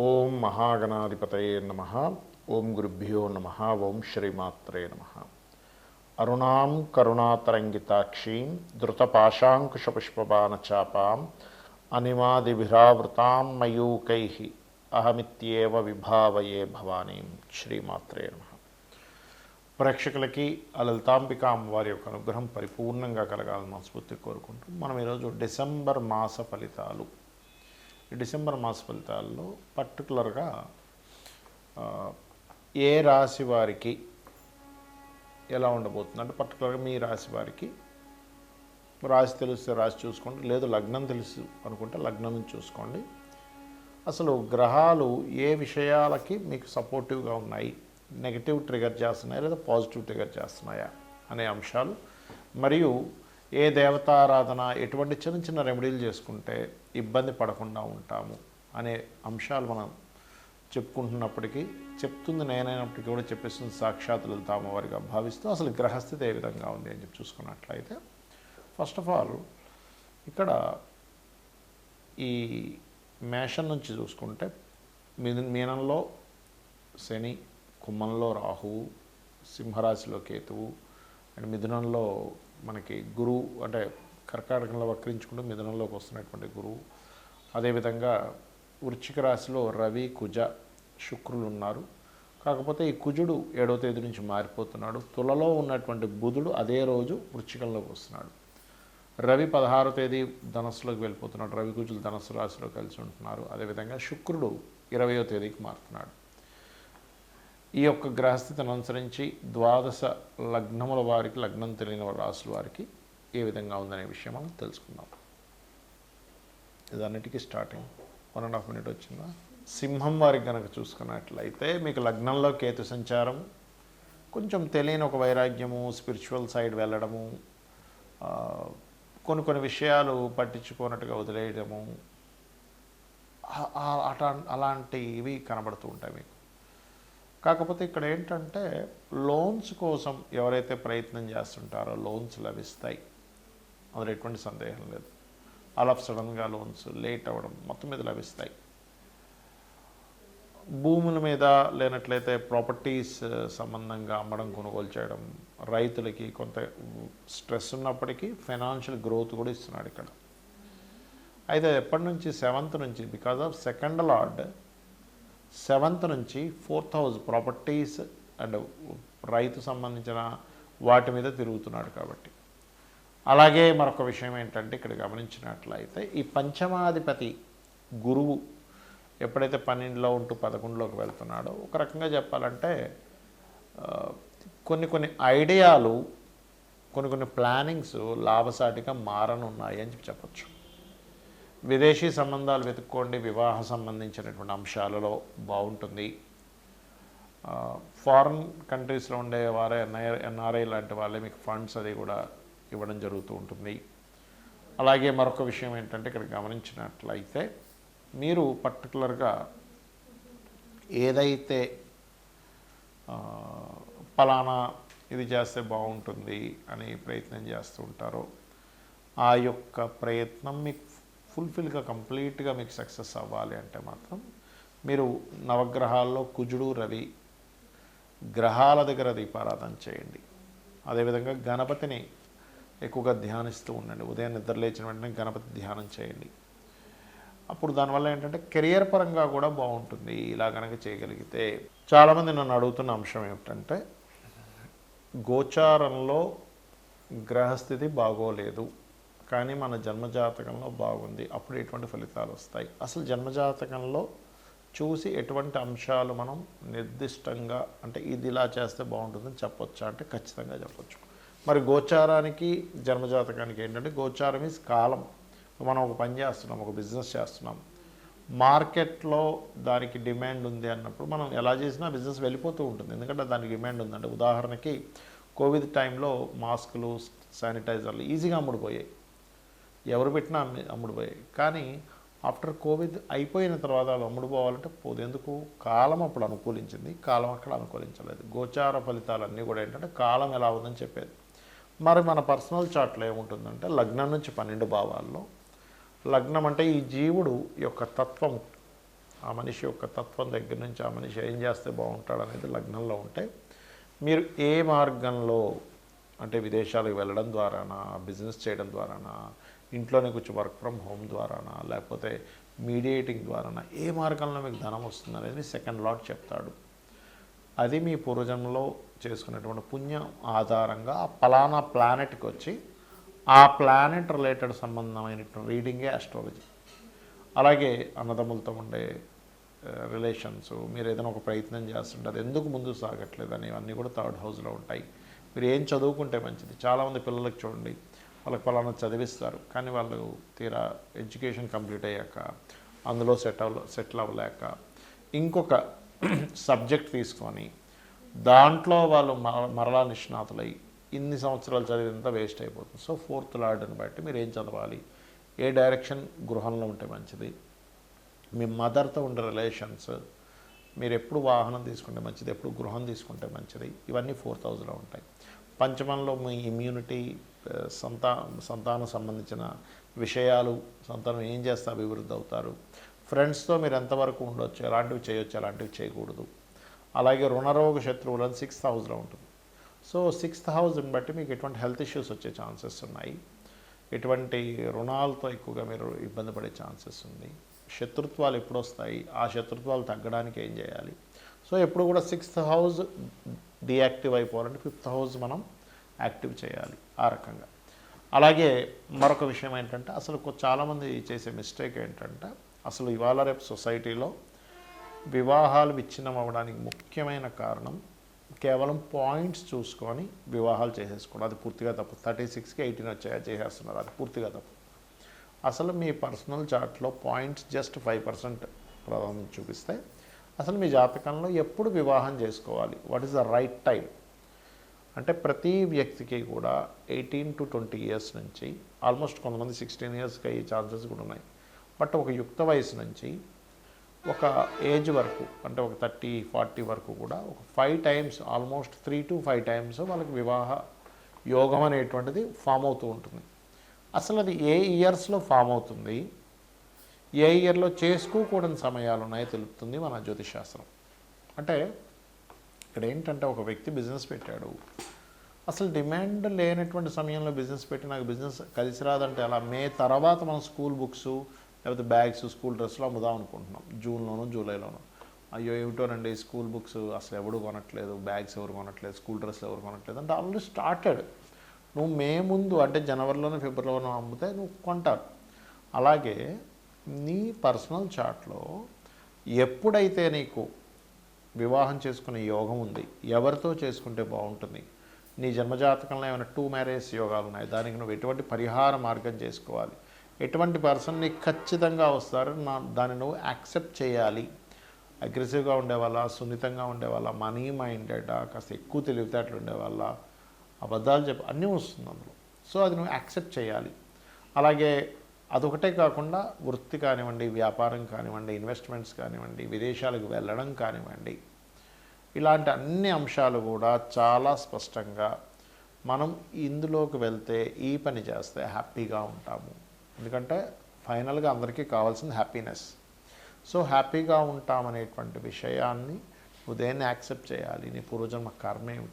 ఓం మహాగణాధిపతయే నమః. ఓం గురుభ్యో నమః. ఓం శ్రీమాత్రే నమః. అరుణాం కరుణాతరంగితాక్షీం ధృతపాశాంకుశపుష్పబాణచాపాం అనిమాదిభిరావృతాం మయూకైః అహమిత్యేవ విభావయే భవానీం. శ్రీమాత్రే నమః. ప్రేక్షకులకి ఆ లలితాంబిక అమ్మవారి యొక్క అనుగ్రహం పరిపూర్ణంగా కలగాలని మనస్ఫూర్తి కోరుకుంటూ మనం ఈరోజు డిసెంబర్ మాస ఫలితాలు, ఈ డిసెంబర్ మాస ఫలితాల్లో పర్టికులర్గా ఏ రాశి వారికి ఎలా ఉండబోతుంది అంటే, పర్టికులర్గా మీ రాశి వారికి రాశి తెలిస్తే రాశి చూసుకోండి, లేదు లగ్నం తెలుసు అనుకుంటే లగ్నం చూసుకోండి. అసలు గ్రహాలు ఏ విషయాలకి మీకు సపోర్టివ్గా ఉన్నాయి, నెగిటివ్ ట్రిగర్ చేస్తున్నాయా లేదా పాజిటివ్ ట్రిగర్ చేస్తున్నాయా అనే అంశాలు, మరియు ఏ దేవతారాధన ఎటువంటి చిన్న చిన్న రెమెడీలు చేసుకుంటే ఇబ్బంది పడకుండా ఉంటాము అనే అంశాలు మనం చెప్పుకుంటున్నప్పటికీ, చెప్తుంది నేనైనప్పటికీ కూడా చెప్పేస్తుంది సాక్షాత్ లలిత అమ్మవారిగా భావిస్తూ అసలు గ్రహస్థితి ఏ విధంగా ఉంది అని చెప్పి చూసుకున్నట్లయితే, ఫస్ట్ ఆఫ్ ఆల్ ఇక్కడ ఈ మేషం నుంచి చూసుకుంటే మీనంలో శని, కుంభంలో రాహువు, సింహరాశిలో కేతువు, అండ్ మిథునంలో మనకి గురువు, అంటే కర్కాటకంలో వక్రించుకుంటూ మిథునంలోకి వస్తున్నటువంటి గురువు. అదేవిధంగా వృశ్చిక రాశిలో రవి, కుజ, శుక్రులు ఉన్నారు. కాకపోతే ఈ కుజుడు 7వ తేదీ నుంచి మారిపోతున్నాడు. తులలో ఉన్నటువంటి బుధుడు అదే రోజు వృశ్చికంలోకి వస్తున్నాడు. రవి 16వ తేదీ ధనస్సులోకి వెళ్ళిపోతున్నాడు. రవి కుజులు ధనస్సు రాశిలో కలిసి ఉంటున్నారు. అదేవిధంగా శుక్రుడు 20వ తేదీకి మారుతున్నాడు. ఈ యొక్క గ్రహస్థితిని అనుసరించి ద్వాదశ లగ్నముల వారికి, లగ్నం తెలియని రాశుల వారికి ఏ విధంగా ఉందనే విషయం మనం తెలుసుకుందాం. ఇదన్నిటికీ స్టార్టింగ్ 1.5 మినిట్ వచ్చిందా. సింహం వారికి కనుక చూసుకున్నట్లయితే మీకు లగ్నంలో కేతు సంచారం, కొంచెం తెలియని ఒక వైరాగ్యము, స్పిరిచువల్ సైడ్ వెళ్ళడము, కొన్ని విషయాలు పట్టించుకోనట్టుగా వదిలేయడము, అలాంటివి కనబడుతూ ఉంటాయి మీకు. కాకపోతే ఇక్కడ ఏంటంటే, లోన్స్ కోసం ఎవరైతే ప్రయత్నం చేస్తుంటారో లోన్స్ లభిస్తాయి, అందులో ఎటువంటి సందేహం లేదు. ఆల్ ఆఫ్ సడన్గా లోన్స్ లేట్ అవ్వడం మొత్తం మీద లభిస్తాయి. భూముల మీద లేనట్లయితే ప్రాపర్టీస్ సంబంధంగా అమ్మడం, కొనుగోలు చేయడం, రైతులకి కొంత స్ట్రెస్ ఉన్నప్పటికీ ఫైనాన్షియల్ గ్రోత్ కూడా ఇస్తున్నాడు ఇక్కడ. అయితే ఎప్పటి నుంచి 7th నుంచి, because of second lord 7th నుంచి 4th హౌస్ ప్రాపర్టీస్ అండ్ రైతు సంబంధించిన వాటి మీద తిరుగుతున్నాడు కాబట్టి. అలాగే మరొక విషయం ఏంటంటే, ఇక్కడ గమనించినట్లయితే ఈ పంచమాధిపతి గురువు ఎప్పుడైతే 12లో ఉంటూ 11లోకి వెళ్తున్నాడో, ఒక రకంగా చెప్పాలంటే కొన్ని ఐడియాలు, కొన్ని ప్లానింగ్స్ లాభసాటిగా మారనున్నాయి అని చెప్పచ్చు. విదేశీ సంబంధాలు వెతుక్కోండి, వివాహ సంబంధించినటువంటి అంశాలలో బాగుంటుంది. ఫారిన్ కంట్రీస్లో ఉండే వారే, ఎన్ఆర్ఐ లాంటి వాళ్ళే మీకు ఫండ్స్ అది కూడా ఇవ్వడం జరుగుతూ ఉంటుంది. అలాగే మరొక విషయం ఏంటంటే, ఇక్కడ గమనించినట్లయితే మీరు పర్టికులర్గా ఏదైతే పలానా ఇది చేస్తే బాగుంటుంది అని ప్రయత్నం చేస్తూ ఉంటారో, ఆ యొక్క ప్రయత్నం మీకు ఫుల్ఫిల్గా, కంప్లీట్గా మీకు సక్సెస్ అవ్వాలి అంటే మాత్రం మీరు నవగ్రహాల్లో కుజుడు, రవి గ్రహాల దగ్గర దీపారాధన చేయండి. అదేవిధంగా గణపతిని ఎక్కువగా ధ్యానిస్తూ ఉండండి. ఉదయం నిద్ర లేచిన వెంటనే గణపతి ధ్యానం చేయండి. అప్పుడు దానివల్ల ఏంటంటే కెరియర్ పరంగా కూడా బాగుంటుంది ఇలా కనుక చేయగలిగితే. చాలామంది నన్ను అడుగుతున్న అంశం ఏమిటంటే, గోచారంలో గ్రహస్థితి బాగోలేదు కానీ మన జన్మజాతకంలో బాగుంది, అప్పుడు ఎటువంటి ఫలితాలు వస్తాయి? అసలు జన్మజాతకంలో చూసి ఎటువంటి అంశాలు మనం నిర్దిష్టంగా, అంటే ఇది ఇలా చేస్తే బాగుంటుందని చెప్పొచ్చా అంటే ఖచ్చితంగా చెప్పొచ్చు. మరి గోచారానికి జన్మజాతకానికి ఏంటంటే, గోచారం ఈజ్ కాలం. మనం ఒక పని చేస్తున్నాం, ఒక బిజినెస్ చేస్తున్నాం, మార్కెట్లో దానికి డిమాండ్ ఉంది అన్నప్పుడు మనం ఎలా చేసినా బిజినెస్ వెళ్ళిపోతూ ఉంటుంది, ఎందుకంటే దానికి డిమాండ్ ఉందంటే. ఉదాహరణకి కోవిడ్ టైంలో మాస్కులు, శానిటైజర్లు ఈజీగా అమ్ముడుపోయాయి, ఎవరు పెట్టినా అమ్ముడుపోయాయి. కానీ ఆఫ్టర్ కోవిడ్ అయిపోయిన తర్వాత వాళ్ళు అమ్ముడుపోవాలంటే పోదు. ఎందుకు? కాలం అప్పుడు అనుకూలించింది, కాలం అక్కడ అనుకూలించలేదు. గోచార ఫలితాలన్నీ కూడా ఏంటంటే కాలం ఎలా ఉందని చెప్పేది. మరి మన పర్సనల్ చార్ట్లో ఏముంటుందంటే, లగ్నం నుంచి 12 భావాల్లో, లగ్నం అంటే ఈ జీవుడు యొక్క తత్వం ఆ మనిషి యొక్క తత్వం దగ్గర నుంచి ఆ మనిషి ఏం చేస్తే బాగుంటాడు అనేది లగ్నంలో ఉంటే మీరు ఏ మార్గంలో అంటే విదేశాలకు వెళ్ళడం ద్వారానా, బిజినెస్ చేయడం ద్వారానా, ఇంట్లోనే కూర్చో వర్క్ ఫ్రమ్ హోమ్ ద్వారానా, లేకపోతే మీడియేటింగ్ ద్వారానా, ఏ మార్గంలో మీకు ధనం వస్తుంది అనేది సెకండ్ లాట్ చెప్తాడు. అది మీ పూర్వజన్మలో చేసుకునేటువంటి పుణ్యం ఆధారంగా ఆ పలానా ప్లానెట్కి వచ్చి ఆ ప్లానెట్ రిలేటెడ్ సంబంధమైనటువంటి రీడింగే ఆస్ట్రాలజీ. అలాగే అన్నదమ్ములతో ఉండే రిలేషన్స్, మీరు ఏదైనా ఒక ప్రయత్నం చేస్తుంటే అది ఎందుకు ముందుకు సాగట్లేదు అనేవన్నీ కూడా థర్డ్ హౌస్లో ఉంటాయి. మీరు ఏం చదువుకుంటే మంచిది. చాలామంది పిల్లలకు చూడండి, వాళ్ళకి పలానా చదివిస్తారు, కానీ వాళ్ళు తీరా ఎడ్యుకేషన్ కంప్లీట్ అయ్యాక అందులో సెటిల్ అవ్వలేక ఇంకొక సబ్జెక్ట్ తీసుకొని దాంట్లో వాళ్ళు మరలా నిష్ణాతులై ఇన్ని సంవత్సరాలు చదివినంత వేస్ట్ అయిపోతుంది. సో ఫోర్త్ లార్డ్ని బట్టి మీరు ఏం చదవాలి, ఏ డైరెక్షన్ గృహంలో ఉంటే మంచిది, మీ మదర్తో ఉండే రిలేషన్స్, మీరు ఎప్పుడు వాహనం తీసుకుంటే మంచిది, ఎప్పుడు గృహం తీసుకుంటే మంచిది, ఇవన్నీ 4th హౌస్లో ఉంటాయి. పంచమంలో మీ ఇమ్యూనిటీ, సంతానం సంబంధించిన విషయాలు, సంతానం ఏం చేస్తే అభివృద్ధి అవుతారు, ఫ్రెండ్స్తో మీరు ఎంతవరకు ఉండొచ్చు, ఎలాంటివి చేయొచ్చు, ఎలాంటివి చేయకూడదు. అలాగే రుణరోగ శత్రువులను 6th హౌస్లో ఉంటుంది. సో 6th హౌస్ని బట్టి మీకు ఎటువంటి హెల్త్ ఇష్యూస్ వచ్చే ఛాన్సెస్ ఉన్నాయి, ఎటువంటి రుణాలతో ఎక్కువగా మీరు ఇబ్బంది పడే ఛాన్సెస్ ఉంది, శత్రుత్వాలు ఎప్పుడు వస్తాయి, ఆ శత్రుత్వాలు తగ్గడానికి ఏం చేయాలి. సో ఎప్పుడు కూడా 6th హౌస్ డియాక్టివ్ అయిపోవాలంటే 5th హౌస్ మనం యాక్టివ్ చేయాలి ఆ రకంగా. అలాగే మరొక విషయం ఏంటంటే, అసలు చాలామంది చేసే మిస్టేక్ ఏంటంటే, అసలు ఇవాళ రేపు సొసైటీలో వివాహాలు విచ్ఛిన్నం అవ్వడానికి ముఖ్యమైన కారణం కేవలం పాయింట్స్ చూసుకొని వివాహాలు చేసేసుకోవడం. అది పూర్తిగా తప్పు. 36కి 18 వచ్చాయా చేసేస్తున్నారు, అది పూర్తిగా తప్పు. అసలు మీ పర్సనల్ చార్ట్లో పాయింట్స్ జస్ట్ 5% ప్రాధాన్యత చూపిస్తే అసలు మీ జాతకంలో ఎప్పుడు వివాహం చేసుకోవాలి, what is the right time అంటే ప్రతి వ్యక్తికి కూడా 18 to 20 ఇయర్స్ నుంచి, ఆల్మోస్ట్ కొంతమంది 16 ఇయర్స్కి అయ్యే ఛాన్సెస్ కూడా ఉన్నాయి. బట్ ఒక యుక్త వయసు నుంచి ఒక ఏజ్ వరకు అంటే ఒక 30-40 వరకు కూడా ఒక 5 times, ఆల్మోస్ట్ 3 to 5 times వాళ్ళకి వివాహ యోగం అనేటువంటిది ఫామ్ అవుతూ ఉంటుంది. అసలు అది ఏ ఇయర్స్లో ఫామ్ అవుతుంది, ఏ ఇయర్లో చేసుకోకూడని సమయాలు ఉన్నాయో తెలుపుతుంది మన జ్యోతిషాస్త్రం. అంటే ఇక్కడ ఏంటంటే, ఒక వ్యక్తి బిజినెస్ పెట్టాడు, అసలు డిమాండ్ లేనటువంటి సమయంలో బిజినెస్ పెట్టి నాకు బిజినెస్ కలిసి రాదంటే అలా మే తర్వాత మనం స్కూల్ బుక్స్ లేకపోతే బ్యాగ్స్, స్కూల్ డ్రెస్సులు అమ్ముదాం అనుకుంటున్నాం, జూన్లోనూ జూలైలోనూ. అయ్యో ఏమిటోనండి, స్కూల్ బుక్స్ అసలు ఎవడు కొనట్లేదు, బ్యాగ్స్ ఎవరు కొనట్లేదు, స్కూల్ డ్రెస్సులు ఎవరు కొనట్లేదు అంటే ఆల్రెడీ స్టార్టెడ్. నువ్వు మే ముందు అంటే జనవరిలోనూ ఫిబ్రవరిలోనూ అమ్మితే నువ్వు కొంటారు. అలాగే నీ పర్సనల్ చార్ట్లో ఎప్పుడైతే నీకు వివాహం చేసుకునే యోగం ఉంది, ఎవరితో చేసుకుంటే బాగుంటుంది, నీ జన్మజాతకంలో ఏమైనా 2 మ్యారేజ్ యోగాలు ఉన్నాయి, దానికి నువ్వు ఎటువంటి పరిహార మార్గం చేసుకోవాలి, ఎటువంటి పర్సన్ నీకు ఖచ్చితంగా వస్తారు, దాన్ని నువ్వు యాక్సెప్ట్ చేయాలి. అగ్రెసివ్గా ఉండేవాళ్ళ, సున్నితంగా ఉండేవాళ్ళ, మనీ మైండెడ్, కాస్త ఎక్కువ తెలివితేటలు ఉండేవాళ్ళ, అబద్ధాలు చెప్పి అన్నీ వస్తుంది అందులో. సో అది నువ్వు యాక్సెప్ట్ చేయాలి. అలాగే అదొకటే కాకుండా వృత్తి కానివ్వండి, వ్యాపారం కానివ్వండి, ఇన్వెస్ట్మెంట్స్ కానివ్వండి, విదేశాలకు వెళ్ళడం కానివ్వండి, ఇలాంటి అన్ని అంశాలు కూడా చాలా స్పష్టంగా మనం ఇందులోకి వెళ్తే ఈ పని చేస్తే హ్యాపీగా ఉంటాము. ఎందుకంటే ఫైనల్గా అందరికీ కావాల్సింది హ్యాపీనెస్. సో హ్యాపీగా ఉంటామనేటువంటి విషయాన్ని నువ్వు దేన్ని యాక్సెప్ట్ చేయాలి, నీ పూర్వజన్మ కర్మ ఏమిటి,